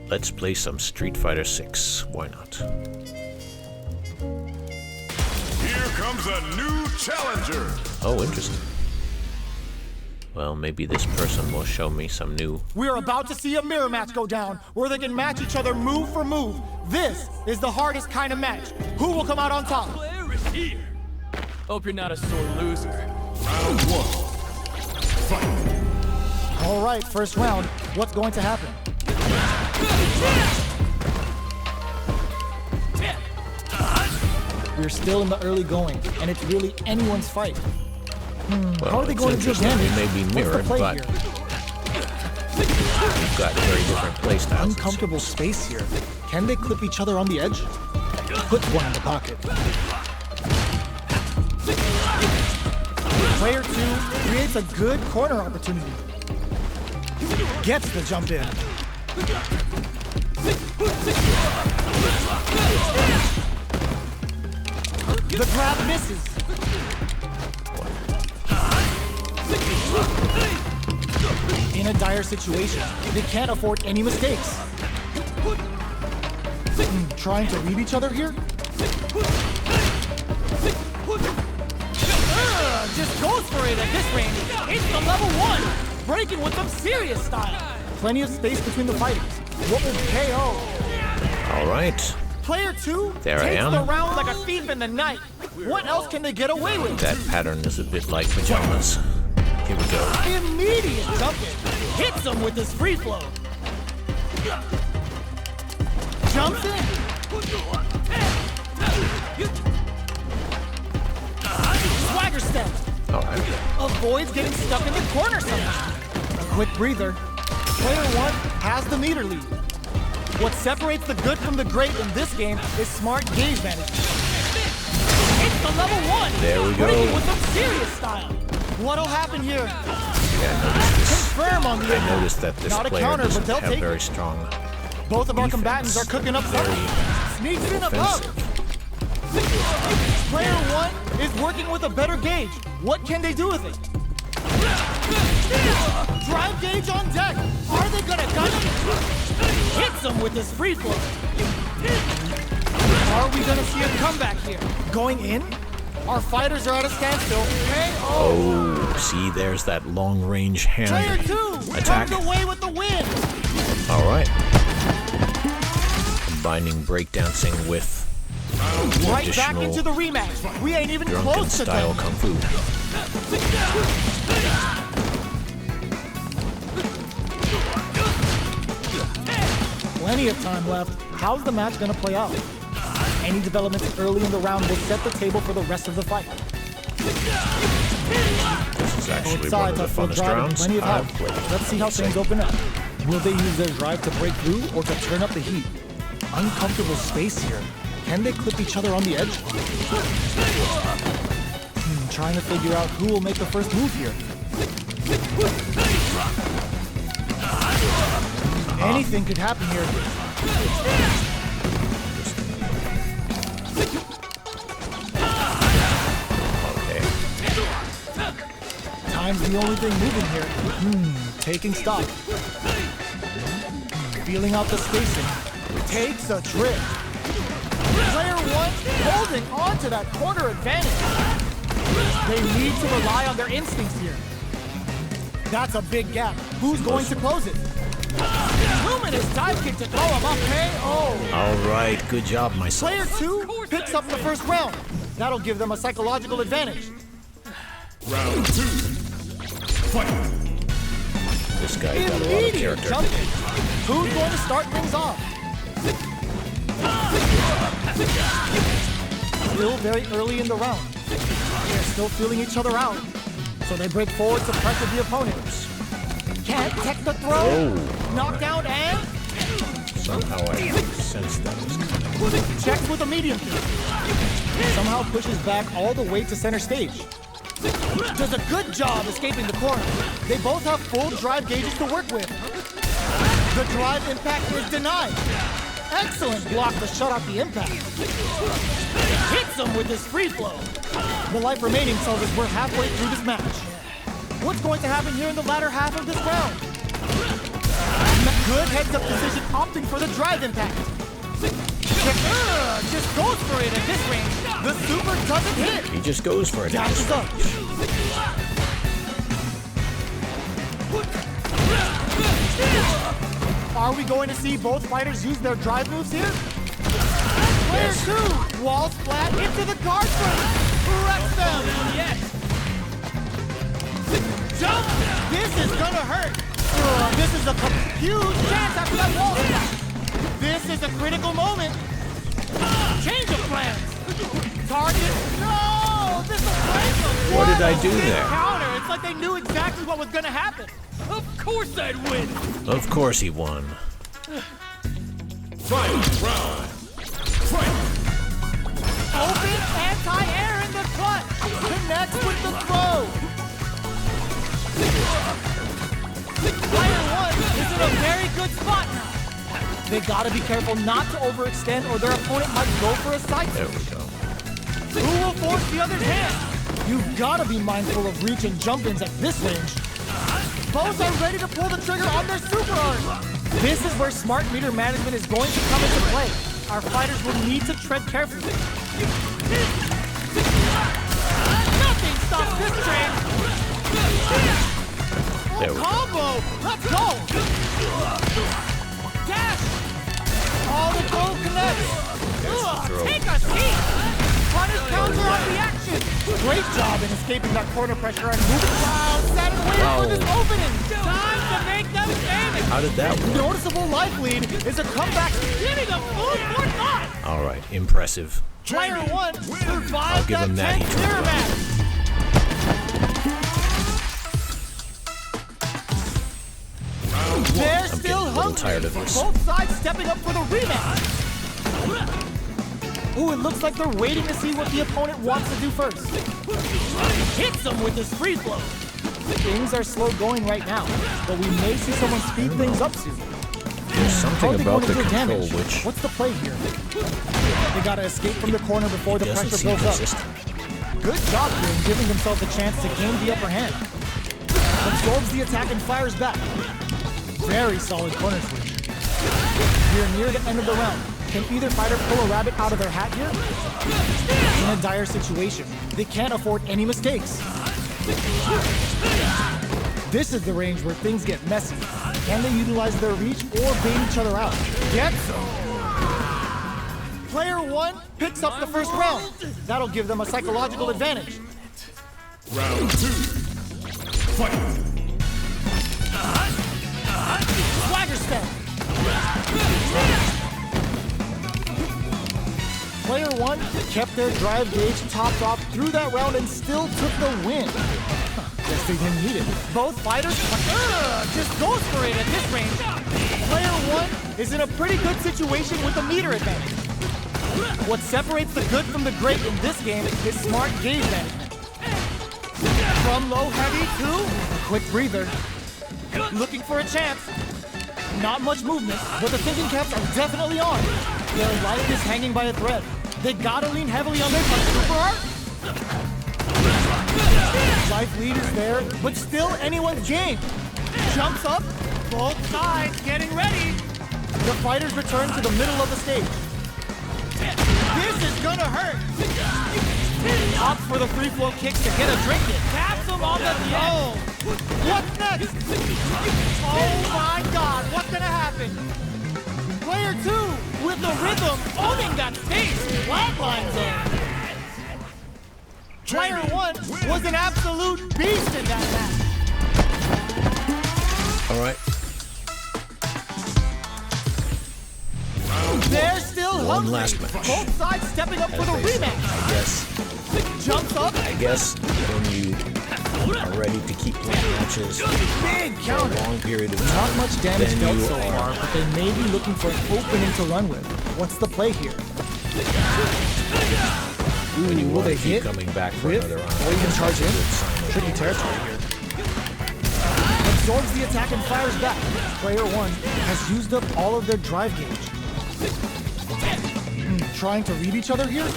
let's play some Street Fighter 6. Why not? Here comes a new challenger. Oh, interesting. Well, maybe this person will show me some new... We are about to see a mirror match go down, where they can match each other move for move. This is the hardest kind of match. Who will come out on top? Player is here. Hope you're not a sore loser. Round one. Fight. All right, first round. What's going to happen? We're still in the early going, and it's really anyone's fight. Well, How are they it's going to do interesting. damage? They may be What's the mirrored, play but here? we've got very different playstyles. Uncomfortable space here. Can they clip each other on the edge? Puts one in the pocket. Player 2 creates a good corner opportunity. Gets the jump in. The grab misses. In a dire situation, they can't afford any mistakes. Trying to read each other here? Just goes for it at this range. It's the level 1, breaking with some serious style. Plenty of space between the fighters. What will KO? All right. Player 2 There I takes am. the round like a thief in the night. What else can they get away with? That pattern is a bit like pajamas. Here we go. Immediate jump in. Hits him with his free flow. Jumps in. Swagger step. All right. Avoids getting stuck in the corner somehow. A quick breather. Player 1 has the meter lead. What separates the good from the great in this game is smart gauge management. It's the level 1, There we breaking go. with some serious style. What'll happen here? Yeah, I noticed this. Confirm on the I end. noticed that this Not a player counter, but doesn't they'll have take very it. strong Both of our defense. combatants are cooking up something. Very Sneaks in above. offensive. Player 1 is working with a better gauge. What can they do with it? Drive gauge on deck. Are they gonna gun it? Hits him with his free flow. Are we gonna see a comeback here? Going in? Our fighters are at a standstill. Oh, see, there's that long-range Player hand 2 attack. comes away with the win. All right. Combining breakdancing with Right back traditional into the rematch. We ain't even drunken close to style done. kung fu. Plenty of time left. How's the match gonna play out? Any developments early in the round will set the table for the rest of the fight. This is actually Both one of sides the have full funnest drive and rounds plenty of I've health. played. Let's see how things open up. Will they use their drive to break through or to turn up the heat? Uncomfortable space here. Can they clip each other on the edge? Trying to figure out who will make the first move here. Anything could happen here. Okay. Time's the only thing moving here. Taking stock. Feeling out the spacing. Takes a trip. Player 1 holding on to that corner advantage. They need to rely on their instincts here. That's a big gap. Who's going to close it? Luminous dive kick to throw him up. KO. All right, good job, myself. Player 2 picks up the first round. That'll give them a psychological advantage. Round 2. Fight. This guy got a lot of Immediate character. jump in. Who's going to start things off? Still very early in the round. They're still feeling each other out. So they break forward to pressure the opponent. Can't tech the throw. Oh, Knockdown and somehow I sensed that was coming. checks with a medium kick. Somehow pushes back all the way to center stage. Does a good job escaping the corner. They both have full drive gauges to work with. The drive impact is denied. Excellent block to shut out the impact. Hits him with his free flow. The life remaining tells us we're halfway through this match. What's going to happen here in the latter half of this round? Good heads-up decision, opting for the drive impact. Just goes for it at this range. The super doesn't hit. He just goes for it. at this Dashes up. Are we going to see both fighters use their drive moves here? Player 2 walls flat into the guard frame. Wrecks them. Yes. Jump. This is gonna hurt. This is a huge chance after that wall splat. This is a critical moment. Change of plans. Target. No! This will break them. What did I do there? Counter. It's like they knew exactly what was gonna happen. Of course I'd win. Of course he won. Final round. Fight. Open anti-air in the clutch. Connects with the throw. Player 1 is in a very good spot now. They gotta be careful not to overextend or their opponent might go for a side There switch. we go. Who will force the other's hand? You've gotta be mindful of reach and jump-ins at this range. Both are ready to pull the trigger on their super art. This is where smart meter management is going to come into play. Our fighters will need to tread carefully. Nothing stops this train. There we go. Combo! Let's go! Dash! All the goal connects! Throw. Take a seat. Punish counter on the action! Great job in escaping that corner pressure and moving around, set and waiting for this opening! Time to make them famous. How did that work? Noticeable life lead is a comeback. Giving them food for thought. All right, impressive. Player 1 I'll survived give him that. that He 10 took mirror it. match. They're I'm still getting a little hungry. tired of this. Both sides stepping up for the rematch. Ooh, it looks like they're waiting to see what the opponent wants to do first. Hits them with his free flow. Things are slow going right now, but we may see someone speed things up soon. There's How something are they about going the to do control damage? which What's the play here? They gotta escape from the corner before the doesn't pressure seem builds up. consistent. Good job here in giving themselves a chance to gain the upper hand. Absorbs the attack and fires back. Very solid corner switch. We're near the end of the round. Can either fighter pull a rabbit out of their hat here? In a dire situation, they can't afford any mistakes. This is the range where things get messy. Can they utilize their reach or bait each other out? Get some! Player 1 picks up the first round. That'll give them a psychological advantage. Round 2. Fight. Swagger step. Player 1 kept their drive gauge topped off through that round and still took the win. Guess they didn't need it. Both fighters Just goes for it at this range. Player 1 is in a pretty good situation with a meter advantage. What separates the good from the great in this game is smart gauge management. From low heavy to a quick breather. Looking for a chance. Not much movement, but the thinking caps are definitely on. Their life is hanging by a thread. They gotta lean heavily on their super art. Life lead is there, but still anyone's game. Jumps up, both sides getting ready. The fighters return to the middle of the stage. This is gonna hurt. Opt for the free flow kicks to get a drink in. Taps them on the Oh, what's next? Oh my God, what's gonna happen? Player 2 with the rhythm owning that space. Flatline zone. Player 1 was an absolute beast in that match. All right. They're still One hungry. last match. Both sides stepping up for the As they say, rematch. Jumps up, I guess when you are ready to keep playing matches big for a counter. long period of Not time, much damage then dealt you so are far, but they may be looking for an opening to run with. What's the play here? when you Will want to they keep hit? coming back for Whip? another round. Or even charge in? Good sign of Tricky territory here. Absorbs the attack and fires back. Player 1 has used up all of their drive gauge. Trying to read each other here?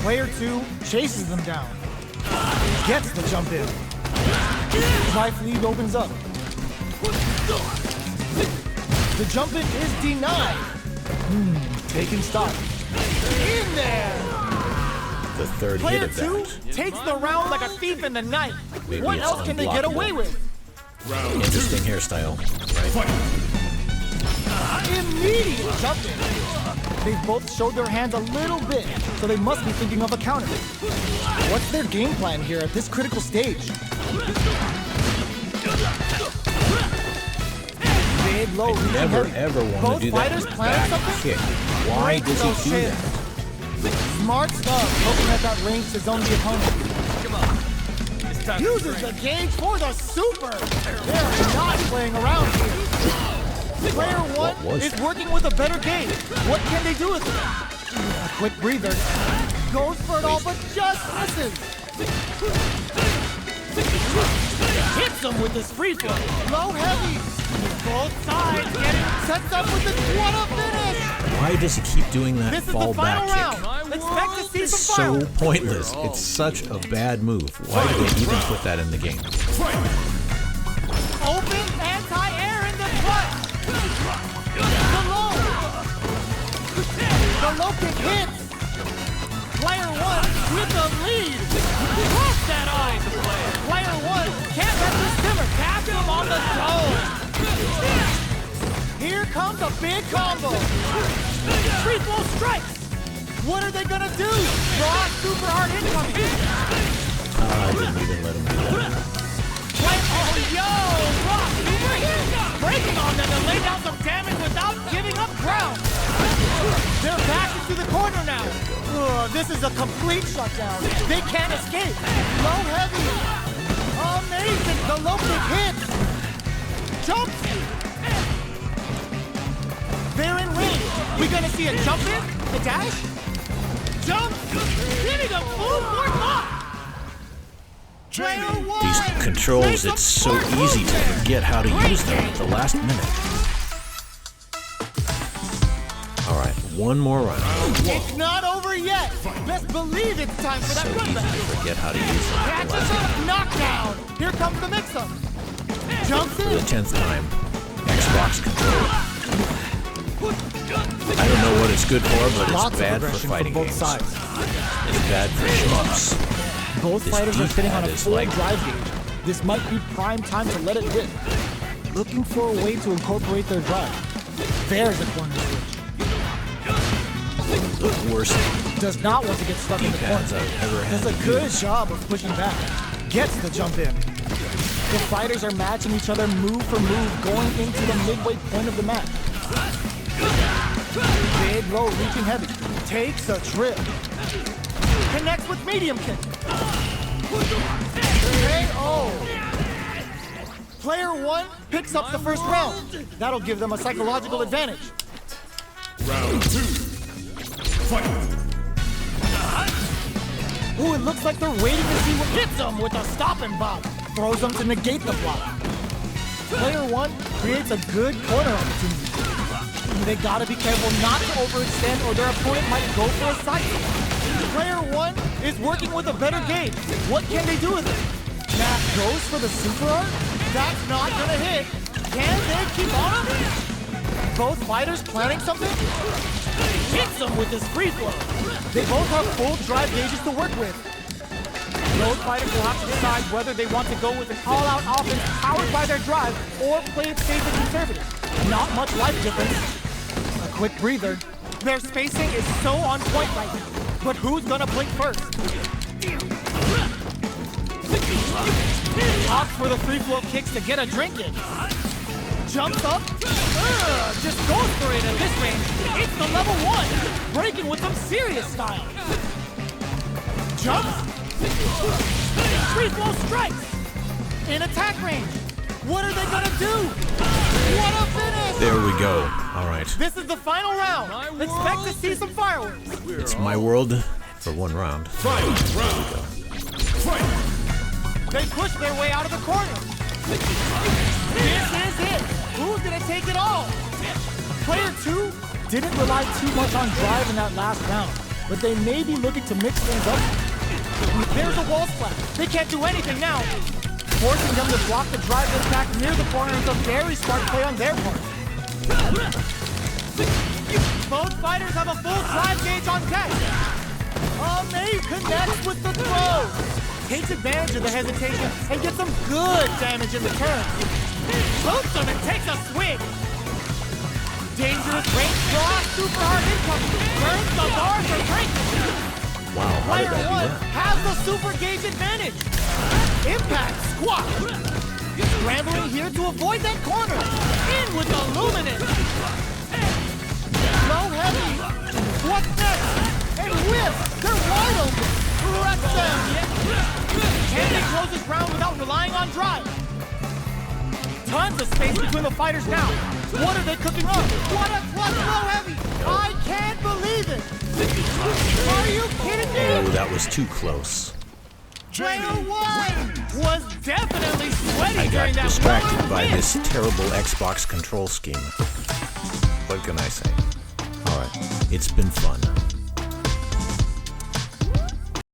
Player 2 chases them down. Gets the jump in. Life lead opens up. The jump in is denied. Taking stock. In there! The third hit Player of 2 that. takes the round like a thief in the night. Maybe What it's else can they get unblockable. away with? Interesting hairstyle, right? Immediate jump in. They've both showed their hands a little bit, so they must be thinking of a counter. What's their game plan here at this critical stage? Big, low, medium, Never heavy. ever want Both to do fighters that planning back something? kick. Why Break does those he do shins. that? Smart stuff, looking at that range to zone the opponent. Come on. It's time to Uses the gauge for the super. They're not playing around here. Player 1 was is that? working with a better gauge. What can they do with it? A quick breather. Goes for it all, but just misses. Hits him with his free throw. Low heavy. Both sides getting sets up with the what a finish. Why does he keep doing that This is fall the final back round. kick? Expect to see some So fireworks. pointless. It's such a bad move. Why do they even put that in the game? Open anti-air in the front. The low kick hits. Player 1 with the lead. Cross that eye. Player 1 can't let this simmer. Catch him on the zone. Here comes a big combo. Free throw strikes. What are they gonna do? Raw super hard incoming. I didn't even let him do that. Oh, yo! Rock super hit. Breaking on them to lay down some damage without giving up ground. They're back into the corner now. This is a complete shutdown. They can't escape. Low heavy. Amazing. The low kick hits. Jumps. They're in range. We gonna see a jump in? A dash? Jump. Giving a full court lock. Player 1. These controls, it's so easy to forget how to use them at the last minute. All right, one more round. It's not over yet. Best believe it's time for that So run easy back. to forget how to use them at the Catches last minute. up, knockdown. Here comes the mix-up. Jumps For the in. 10th time, Xbox controller. I don't know what it's good for, but Lots it's of bad for aggression fighting from both games. sides. It's bad for shmups. Both This fighters are sitting on a D-pad is full like- drive gauge. This might be prime time to let it rip. Looking for a way to incorporate their drive. There's a corner switch. The worst Does not want to get stuck in the corner. D-pads I've ever had. Does a to good use. job of pushing back. Gets the jump in. The fighters are matching each other move for move going into the midway point of the match. Big, low, reaching heavy. Takes a trip. Connects with medium kick. KO. Player 1 picks up the first round. That'll give them a psychological advantage. Round 2. Fight. Ooh, it looks like they're waiting to see what hits them with a stop and bop. Throws them to negate the block. Player 1 creates a good corner opportunity. They gotta be careful not to overextend or their opponent might go for a side. Player 1 is working with a better gauge. What can they do with it? Matt goes for the super art? That's not gonna hit. Can they keep on him? Both fighters planning something? Hits them with his free throw. They both have full drive gauges to work with. Both fighters will have to decide whether they want to go with an all-out offense powered by their drive or play it safe and conservative. Not much life difference. A quick breather. Their spacing is so on point right now. But who's gonna blink first? Opts for the free flow kicks to get a drink in. Jumps up. Just goes for it at this range. It's the level 1. Breaking with some serious style. Jumps. Free flow strikes. In attack range. What are they gonna do? What a finish! There we go. All right. This is the final round. Expect to see some fireworks. It's my world for one round. Fight. Round. Fight. They push their way out of the corner. This is it. Who's gonna take it all? Player 2 didn't rely too much on drive in that last round. but they may be looking to mix things up. There's a wall splash. They can't do anything now. Forcing them to block the drive impact near the corner is a very smart play on their part. Both fighters have a full drive gauge on deck. May connects with the throw. Takes advantage of the hesitation and gets some good damage in return. Boots him and takes a swing. Dangerous range draw, super hard incoming. Burns the bar for breaking. Wow, how did Player that do one that? has the super gauge advantage. Impact squat. Scrambling here to avoid that corner. In with the luminous. Low heavy. What's next? And whip. They're wide open. Wreck them. Can they close this round without relying on drive? Tons of space between the fighters now. What are they cooking up? What a clutch low heavy. I can't believe it. Are you kidding Oh, me? that was too close. Player one. Was definitely sweaty I got during that distracted long by win. this terrible Xbox control scheme. What can I say? Alright, it's been fun.